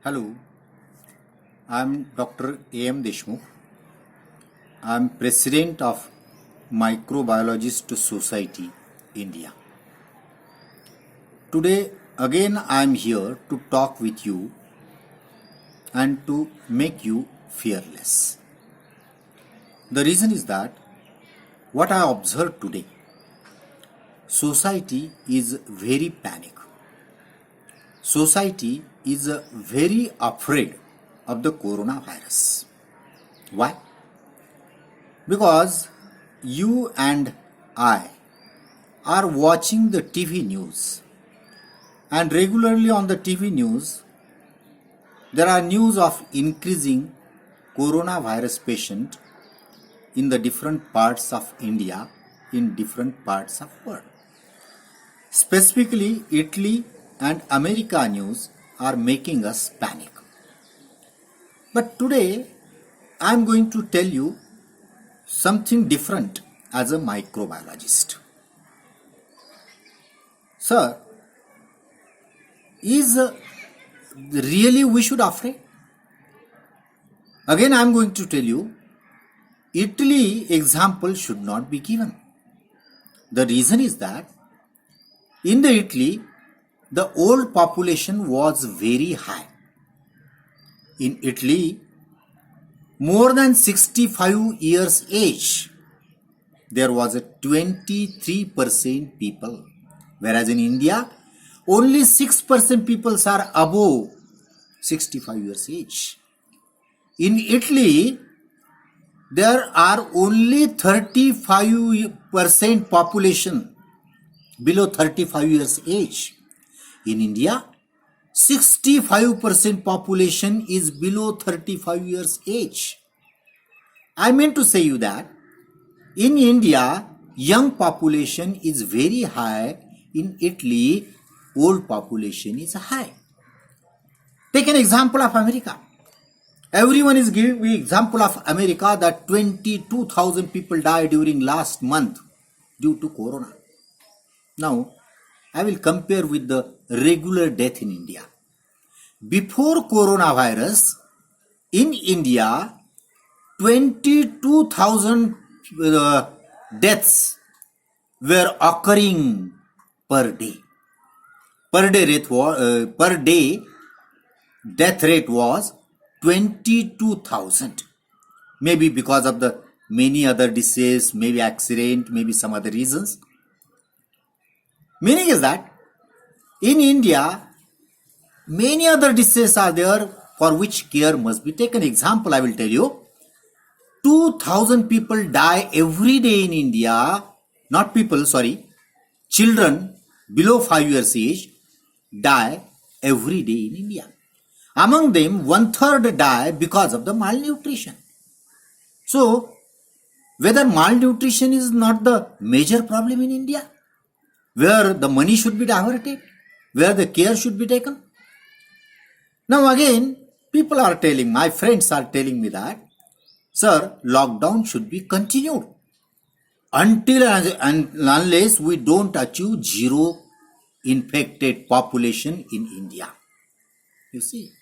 Hello, I'm Dr. A.M. Deshmukh. I'm President of Microbiologist Society, India. Today, again, I'm here to talk with you and to make you fearless. The reason is that what I observed today, society is very panic. Society is very afraid of the coronavirus. Why? Because you and I are watching the TV news, and regularly on the TV news there are news of increasing coronavirus patient in the different parts of India, in different parts of world. Specifically, Italy and America news are making us panic. But today I am going to tell you something different as a microbiologist. Sir, is really we should afraid? Again I am going to tell you, Italy example should not be given. The reason is that in the Italy, the old population was very high. In Italy, more than 65 years age, there was a 23% people. Whereas in India, only 6% people are above 65 years age. In Italy, there are only 35% population below 35 years age. In India, 65% population is below 35 years age. I mean to say you that in India, young population is very high. In Italy, old population is high. Take an example of America. Everyone is giving example of America that 22,000 people died during last month due to corona. Now, I will compare with the regular death in India. Before coronavirus, in India, 22,000 deaths were occurring per day. Per day death rate was 22,000. Maybe because of the many other diseases, maybe accident, maybe some other reasons. Meaning is that in India, many other diseases are there for which care must be taken. Example, I will tell you. 2,000 people die every day in India. Not people, sorry. Children below 5 years age die every day in India. Among them, 1/3 die because of the malnutrition. So, whether malnutrition is not the major problem in India, where the money should be diverted, where the care should be taken. Now again, people are telling, my friends are telling me that, sir, lockdown should be continued until and unless we don't achieve zero infected population in India. You see,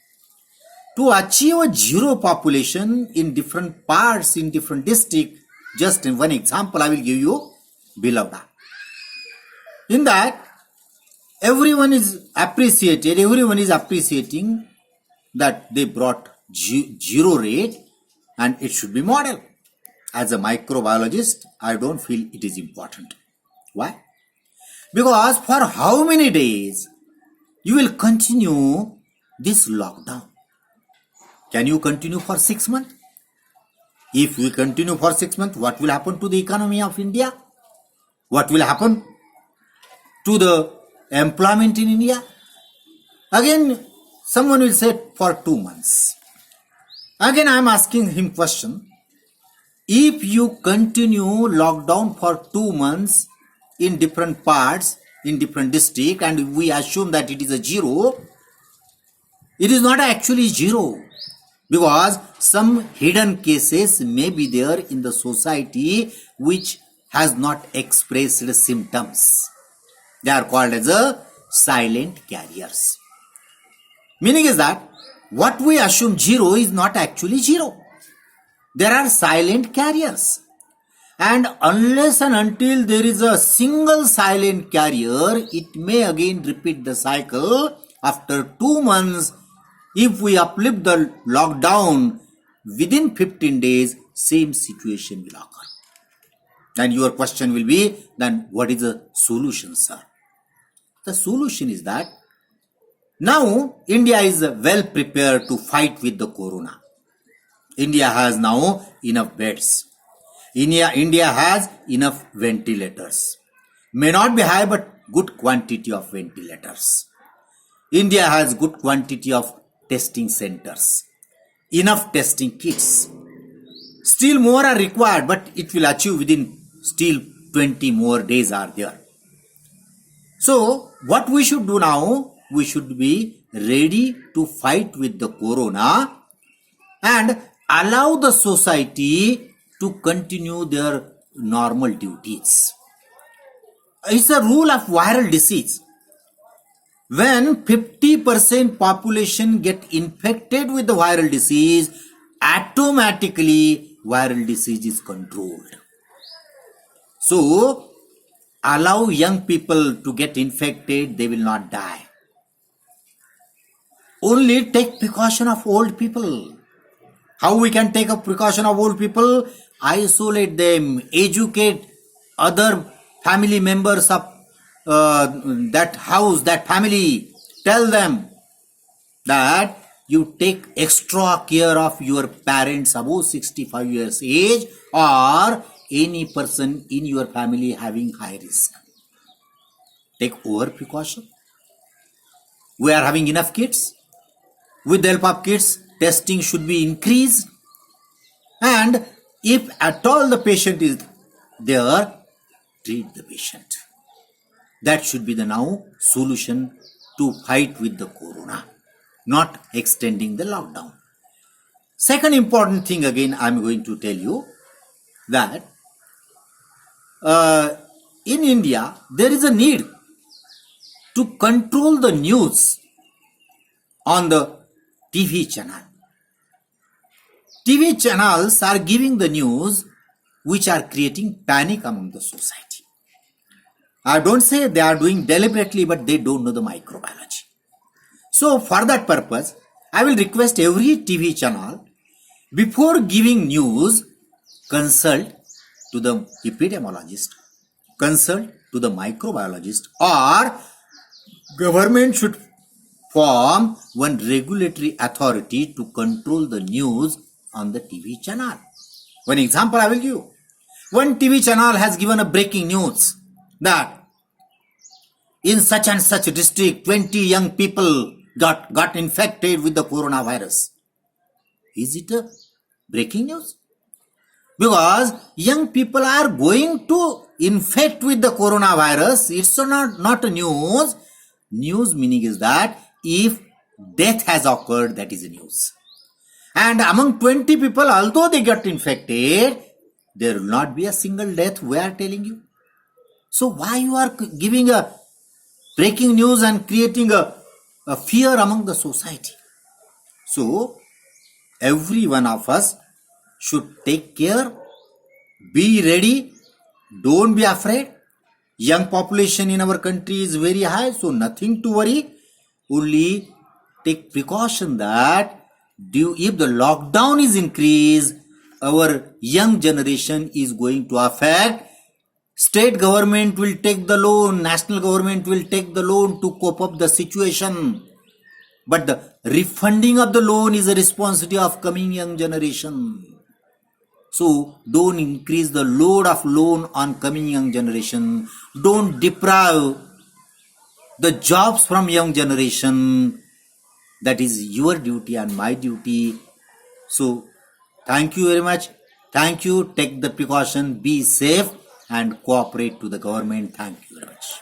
to achieve a zero population in different parts, in different districts, just in one example I will give you, Bilavda. In that, everyone is appreciating that they brought zero rate and it should be model. As a microbiologist, I don't feel it is important. Why? Because for how many days you will continue this lockdown? Can you continue for 6 months? If we continue for 6 months, what will happen to the economy of India? What will happen to the employment in India? Again, someone will say for 2 months. Again, I am asking him question. If you continue lockdown for 2 months in different parts, in different districts, and we assume that it is a zero, it is not actually zero. Because some hidden cases may be there in the society which has not expressed symptoms. They are called as a silent carriers. Meaning is that what we assume zero is not actually zero. There are silent carriers. And unless and until there is a single silent carrier, it may again repeat the cycle. After 2 months, if we uplift the lockdown, within 15 days, same situation will occur. And your question will be, then what is the solution, sir? The solution is that now India is well prepared to fight with the corona. India has now enough beds. India has enough ventilators. May not be high, but good quantity of ventilators. India has good quantity of testing centers. Enough testing kits. Still more are required, but it will achieve within still 20 more days are there. So, what we should do now, we should be ready to fight with the corona and allow the society to continue their normal duties. It's a rule of viral disease. When 50% population get infected with the viral disease, automatically viral disease is controlled. So, allow young people to get infected, they will not die. Only take precaution of old people. How we can take a precaution of old people? Isolate them, educate other family members of that house, that family. Tell them that you take extra care of your parents above 65 years age or any person in your family having high risk. Take over precaution. We are having enough kids. With the help of kids, testing should be increased. And if at all the patient is there, treat the patient. That should be the now solution to fight with the corona, not extending the lockdown. Second important thing again I am going to tell you that in India there is a need to control the news on the TV channel. TV channels are giving the news which are creating panic among the society. I don't say they are doing deliberately, but they don't know the microbiology. So for that purpose, I will request every TV channel, before giving news, consult to the epidemiologist, consult to the microbiologist, or government should form one regulatory authority to control the news on the TV channel. One example I will give. One TV channel has given a breaking news that in such and such district, 20 young people got infected with the coronavirus. Is it a breaking news? Because young people are going to infect with the coronavirus. It's not a news. News meaning is that if death has occurred, that is a news. And among 20 people, although they got infected, there will not be a single death, we are telling you. So why you are giving a breaking news and creating a fear among the society? So every one of us should take care, be ready, don't be afraid. Young population in our country is very high, so nothing to worry. Only take precaution that if the lockdown is increased, our young generation is going to affect. State government will take the loan, national government will take the loan to cope up the situation. But the refunding of the loan is a responsibility of coming young generation. So don't increase the load of loan on coming young generation. Don't deprive the jobs from young generation. That is your duty and my duty. So thank you very much. Thank you. Take the precaution. Be safe and cooperate to the government. Thank you very much.